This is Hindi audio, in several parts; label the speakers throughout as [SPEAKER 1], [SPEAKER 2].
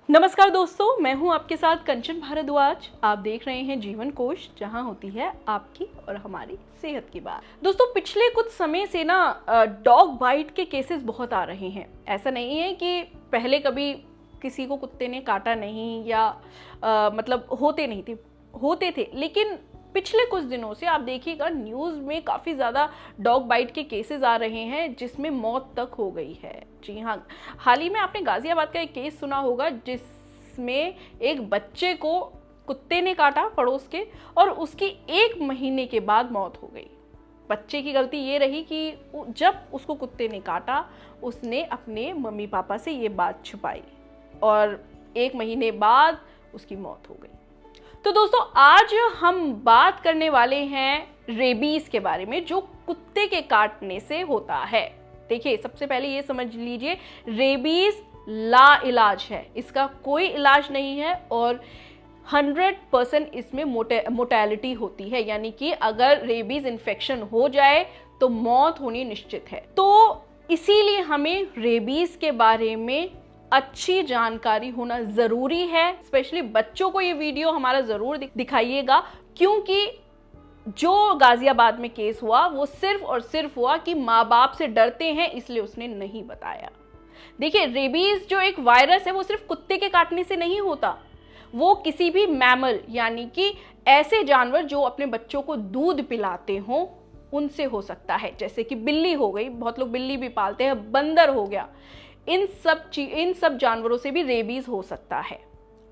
[SPEAKER 1] नमस्कार दोस्तों, मैं हूं आपके साथ कंचन भारद्वाज। आप देख रहे हैं जीवन कोश, जहां होती है आपकी और हमारी सेहत की बात। दोस्तों, पिछले कुछ समय से ना डॉग बाइट के केसेस बहुत आ रहे हैं। ऐसा नहीं है कि पहले कभी किसी को कुत्ते ने काटा नहीं या मतलब होते थे, लेकिन पिछले कुछ दिनों से आप देखिएगा न्यूज़ में काफ़ी ज़्यादा डॉग बाइट के केसेस आ रहे हैं जिसमें मौत तक हो गई है। जी हाँ, हाल ही में आपने गाजियाबाद का एक केस सुना होगा जिसमें एक बच्चे को कुत्ते ने काटा पड़ोस के, और उसकी 1 महीने के बाद मौत हो गई। बच्चे की गलती ये रही कि जब उसको कुत्ते ने काटा उसने अपने मम्मी पापा से ये बात छुपाई और 1 महीने बाद उसकी मौत हो गई। तो दोस्तों, आज हम बात करने वाले हैं रेबीज के बारे में, जो कुत्ते के काटने से होता है। देखिए, सबसे पहले ये समझ लीजिए, रेबीज लाइलाज है, इसका कोई इलाज नहीं है और 100% इसमें मोर्टेलिटी होती है, यानी कि अगर रेबीज इन्फेक्शन हो जाए तो मौत होनी निश्चित है। तो इसीलिए हमें रेबीज के बारे में अच्छी जानकारी होना ज़रूरी है। स्पेशली बच्चों को ये वीडियो हमारा ज़रूर दिखाइएगा, क्योंकि जो गाजियाबाद में केस हुआ वो सिर्फ और सिर्फ हुआ कि माँ बाप से डरते हैं, इसलिए उसने नहीं बताया। देखिए, रेबीज जो एक वायरस है वो सिर्फ कुत्ते के काटने से नहीं होता, वो किसी भी मैमल यानी कि ऐसे जानवर जो अपने बच्चों को दूध पिलाते हों उनसे हो सकता है। जैसे कि बिल्ली हो गई, बहुत लोग बिल्ली भी पालते हैं, बंदर हो गया, इन सब जानवरों से भी रेबीज हो सकता है।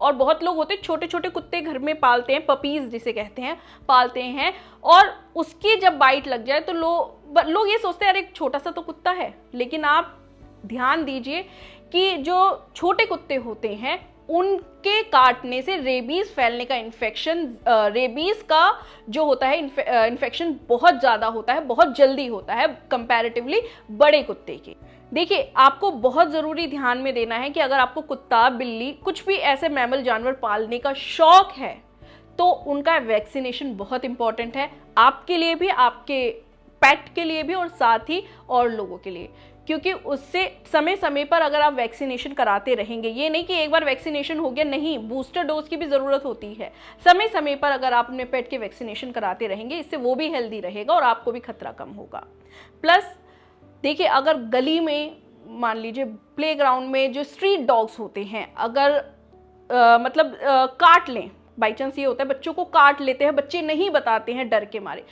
[SPEAKER 1] और बहुत लोग होते हैं छोटे छोटे कुत्ते घर में पालते हैं, पपीज जिसे कहते हैं, पालते हैं, और उसकी जब बाइट लग जाए तो लोग ये सोचते हैं अरे छोटा सा तो कुत्ता है। लेकिन आप ध्यान दीजिए कि जो छोटे कुत्ते होते हैं उनके काटने से रेबीज फैलने का रेबीज का जो होता है इन्फेक्शन बहुत ज़्यादा होता है, बहुत जल्दी होता है कंपैरेटिवली बड़े कुत्ते के। देखिए, आपको बहुत ज़रूरी ध्यान में देना है कि अगर आपको कुत्ता, बिल्ली, कुछ भी ऐसे मैमल जानवर पालने का शौक है तो उनका वैक्सीनेशन बहुत इंपॉर्टेंट है, आपके लिए भी, आपके पेट के लिए भी, और साथ ही और लोगों के लिए। क्योंकि उससे समय समय पर अगर आप वैक्सीनेशन कराते रहेंगे, ये नहीं कि एक बार वैक्सीनेशन हो गया, नहीं, बूस्टर डोज की भी ज़रूरत होती है। समय समय पर अगर आप अपने पेट के वैक्सीनेशन कराते रहेंगे, इससे वो भी हेल्दी रहेगा और आपको भी खतरा कम होगा। प्लस देखिए, अगर गली में, मान लीजिए प्लेग्राउंड में जो स्ट्रीट डॉग्स होते हैं, अगर काट लें, बाई चांस ये होता है बच्चों को काट लेते हैं, बच्चे नहीं बताते हैं डर के मारे,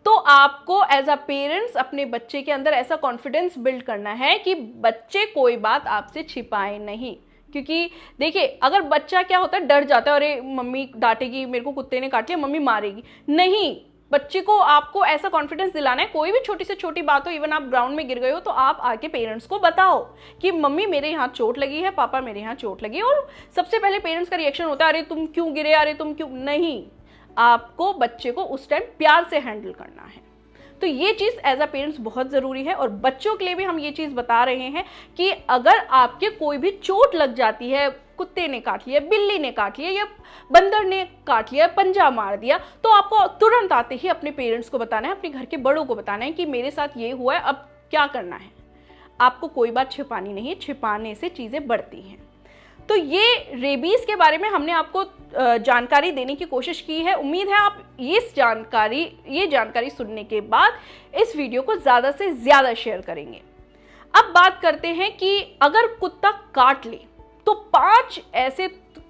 [SPEAKER 1] तो आपको एज अ पेरेंट्स अपने बच्चे के अंदर ऐसा कॉन्फिडेंस बिल्ड करना है कि बच्चे कोई बात आपसे छिपाए नहीं। क्योंकि देखिए, अगर बच्चा क्या होता है, डर जाता है, अरे मम्मी डांटेगी, मेरे को कुत्ते ने काट लिया, मम्मी मारेगी। नहीं, बच्चे को आपको ऐसा कॉन्फिडेंस दिलाना है, कोई भी छोटी से छोटी बात हो, इवन आप ग्राउंड में गिर गए हो तो आप आके पेरेंट्स को बताओ कि मम्मी मेरे यहाँ चोट लगी है, पापा मेरे यहाँ चोट लगी है। और सबसे पहले पेरेंट्स का रिएक्शन होता है अरे तुम क्यों गिरे, अरे तुम क्यों, नहीं, आपको बच्चे को उस टाइम प्यार से हैंडल करना है। तो ये चीज़ एज अ पेरेंट्स बहुत ज़रूरी है। और बच्चों के लिए भी हम ये चीज़ बता रहे हैं कि अगर आपके कोई भी चोट लग जाती है, कुत्ते ने काट लिया, बिल्ली ने काट लिया या बंदर ने काट लिया, पंजा मार दिया, तो आपको तुरंत आते ही अपने पेरेंट्स को बताना है, अपने घर के बड़ों को बताना है कि मेरे साथ ये हुआ है, अब क्या करना है। आपको कोई बात छिपानी नहीं है, छिपाने से चीज़ें बढ़ती हैं। तो ये रेबीज के बारे में हमने आपको जानकारी देने की कोशिश की है। उम्मीद है आप ये जानकारी सुनने के बाद इस वीडियो को ज़्यादा से ज़्यादा शेयर करेंगे। अब बात करते हैं कि अगर कुत्ता काट ले तो 5 ऐसे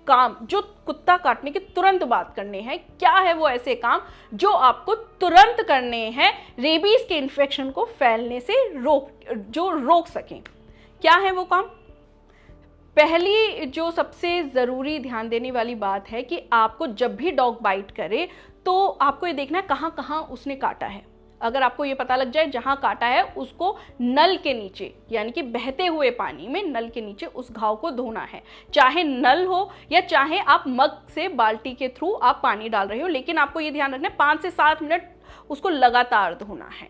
[SPEAKER 1] काम जो कुत्ता काटने के तुरंत बाद करने हैं। क्या है वो ऐसे काम जो आपको तुरंत करने हैं रेबीज के इन्फेक्शन को फैलने से रोक सकें? क्या है वो काम? पहली जो सबसे ज़रूरी ध्यान देने वाली बात है कि आपको जब भी डॉग बाइट करे तो आपको ये देखना है कहाँ कहाँ उसने काटा है। अगर आपको ये पता लग जाए जहाँ काटा है, उसको नल के नीचे, यानी कि बहते हुए पानी में नल के नीचे उस घाव को धोना है। चाहे नल हो या चाहे आप मग से बाल्टी के थ्रू आप पानी डाल रहे हो, लेकिन आपको ये ध्यान रखना है 5 से 7 मिनट उसको लगातार धोना है,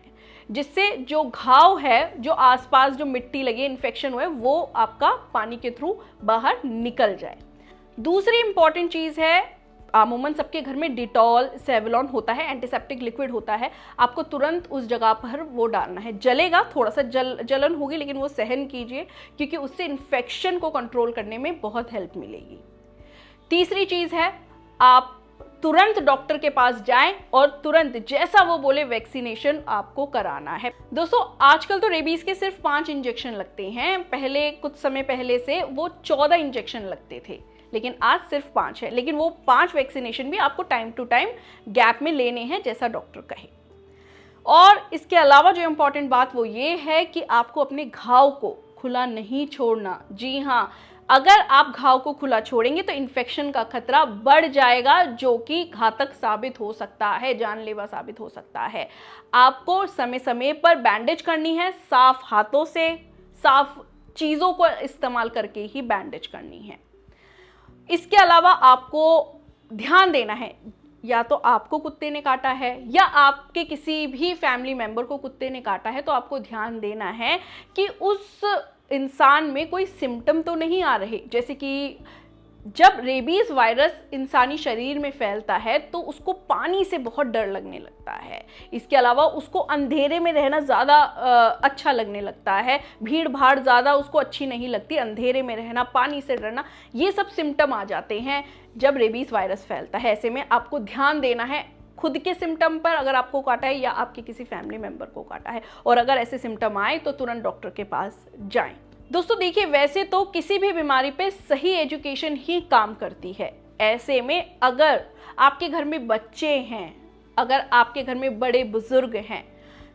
[SPEAKER 1] जिससे जो घाव है, जो आसपास जो मिट्टी लगी, इन्फेक्शन हुआ है, वो आपका पानी के थ्रू बाहर निकल जाए। दूसरी इंपॉर्टेंट चीज़ है अमूमन सबके घर में डिटॉल, सेवलॉन होता है, एंटीसेप्टिक लिक्विड होता है, आपको तुरंत उस जगह पर वो डालना है। जलेगा, थोड़ा सा जलन होगी, लेकिन वो सहन कीजिए क्योंकि उससे इन्फेक्शन को कंट्रोल करने में बहुत हेल्प मिलेगी। तीसरी चीज़ है, आप तुरंत डॉक्टर के पास जाएं और तुरंत जैसा वो बोले वैक्सीनेशन आपको कराना है। दोस्तों आजकल तो रेबीज के सिर्फ 5 इंजेक्शन लगते हैं, पहले कुछ समय पहले से वो 14 इंजेक्शन लगते थे, लेकिन आज सिर्फ 5 है। लेकिन वो 5 वैक्सीनेशन भी आपको टाइम टू टाइम गैप में लेने हैं जैसा डॉक्टर कहे। और इसके अलावा जो इम्पॉर्टेंट बात वो ये है कि आपको अपने घाव को खुला नहीं छोड़ना। जी हाँ, अगर आप घाव को खुला छोड़ेंगे तो इन्फेक्शन का खतरा बढ़ जाएगा, जो कि घातक साबित हो सकता है, जानलेवा साबित हो सकता है। आपको समय समय पर बैंडेज करनी है, साफ हाथों से, साफ चीज़ों को इस्तेमाल करके ही बैंडेज करनी है। इसके अलावा आपको ध्यान देना है, या तो आपको कुत्ते ने काटा है या आपके किसी भी फैमिली मेंबर को कुत्ते ने काटा है, तो आपको ध्यान देना है कि उस इंसान में कोई सिम्टम तो नहीं आ रहे। जैसे कि जब रेबीज वायरस इंसानी शरीर में फैलता है तो उसको पानी से बहुत डर लगने लगता है। इसके अलावा उसको अंधेरे में रहना ज़्यादा अच्छा लगने लगता है, भीड़ भाड़ ज़्यादा उसको अच्छी नहीं लगती, अंधेरे में रहना, पानी से डरना, ये सब सिम्टम आ जाते हैं जब रेबीज वायरस फैलता है। ऐसे में आपको ध्यान देना है खुद के सिम्टम पर, अगर आपको काटा है या आपके किसी फैमिली मेंबर को काटा है, और अगर ऐसे सिम्टम आए तो तुरंत डॉक्टर के पास जाएं। दोस्तों देखिए, वैसे तो किसी भी बीमारी पे सही एजुकेशन ही काम करती है। ऐसे में अगर आपके घर में बच्चे हैं, अगर आपके घर में बड़े बुजुर्ग हैं,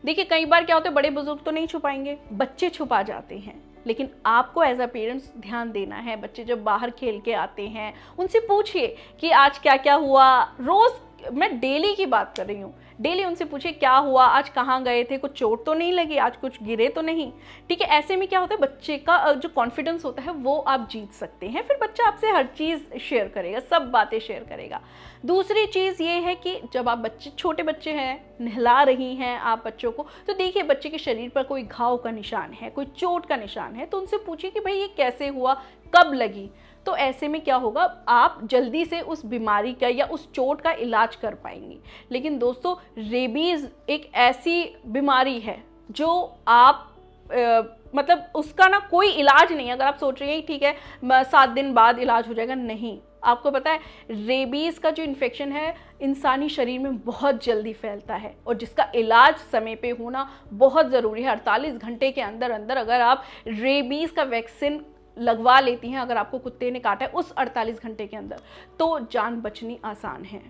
[SPEAKER 1] देखिए कई बार क्या होता है, बड़े बुजुर्ग तो नहीं छुपाएंगे, बच्चे छुपा जाते हैं, लेकिन आपको एज अ पेरेंट्स ध्यान देना है। बच्चे जब बाहर खेल के आते हैं, उनसे पूछिए कि आज क्या क्या हुआ। रोज, मैं डेली की बात कर रही हूँ, डेली उनसे पूछिए क्या हुआ, आज कहाँ गए थे, कुछ चोट तो नहीं लगी, आज कुछ गिरे तो नहीं। ठीक है, ऐसे में क्या होता है, बच्चे का जो कॉन्फिडेंस होता है वो आप जीत सकते हैं। फिर बच्चा आपसे हर चीज़ शेयर करेगा, सब बातें शेयर करेगा। दूसरी चीज़ ये है कि जब आप छोटे बच्चे हैं, नहला रही हैं आप बच्चों को, तो देखिए बच्चे के शरीर पर कोई घाव का निशान है, कोई चोट का निशान है, तो उनसे पूछिए कि भाई ये कैसे हुआ, कब लगी। तो ऐसे में क्या होगा, आप जल्दी से उस बीमारी का या उस चोट का इलाज कर पाएंगी। लेकिन दोस्तों रेबीज़ एक ऐसी बीमारी है जो आप मतलब उसका ना कोई इलाज नहीं है। अगर आप सोच रहे हैं ठीक है 7 दिन बाद इलाज हो जाएगा, नहीं। आपको पता है रेबीज़ का जो इन्फेक्शन है इंसानी शरीर में बहुत जल्दी फैलता है, और जिसका इलाज समय पे होना बहुत ज़रूरी है। 48 घंटे के अंदर अंदर अगर आप रेबीज़ का वैक्सीन लगवा लेती हैं, अगर आपको कुत्ते ने काटा है उस 48 घंटे के अंदर, तो जान बचनी आसान है।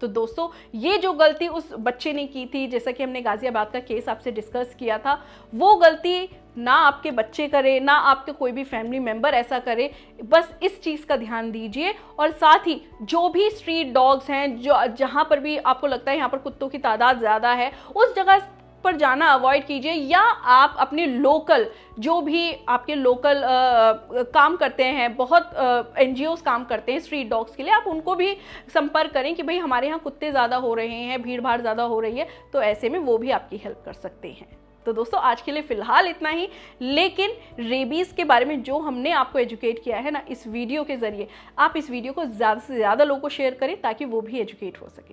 [SPEAKER 1] तो दोस्तों ये जो गलती उस बच्चे ने की थी, जैसा कि हमने गाजियाबाद का केस आपसे डिस्कस किया था, वो गलती ना आपके बच्चे करे, ना आपके कोई भी फैमिली मेंबर ऐसा करे। बस इस चीज़ का ध्यान दीजिए। और साथ ही जो भी स्ट्रीट डॉग्स हैं, जो जहाँ पर भी आपको लगता है यहाँ पर कुत्तों की तादाद ज़्यादा है, उस जगह पर जाना अवॉइड कीजिए। या आप अपने लोकल, जो भी आपके लोकल काम करते हैं, बहुत NGOs काम करते हैं स्ट्रीट डॉग्स के लिए, आप उनको भी संपर्क करें कि भाई हमारे यहाँ कुत्ते ज़्यादा हो रहे हैं, भीड़ भाड़ ज़्यादा हो रही है, तो ऐसे में वो भी आपकी हेल्प कर सकते हैं। तो दोस्तों आज के लिए फ़िलहाल इतना ही। लेकिन रेबीज़ के बारे में जो हमने आपको एजुकेट किया है ना इस वीडियो के ज़रिए, आप इस वीडियो को ज़्यादा से ज़्यादा लोगों को शेयर करें ताकि वो भी एजुकेट हो सके।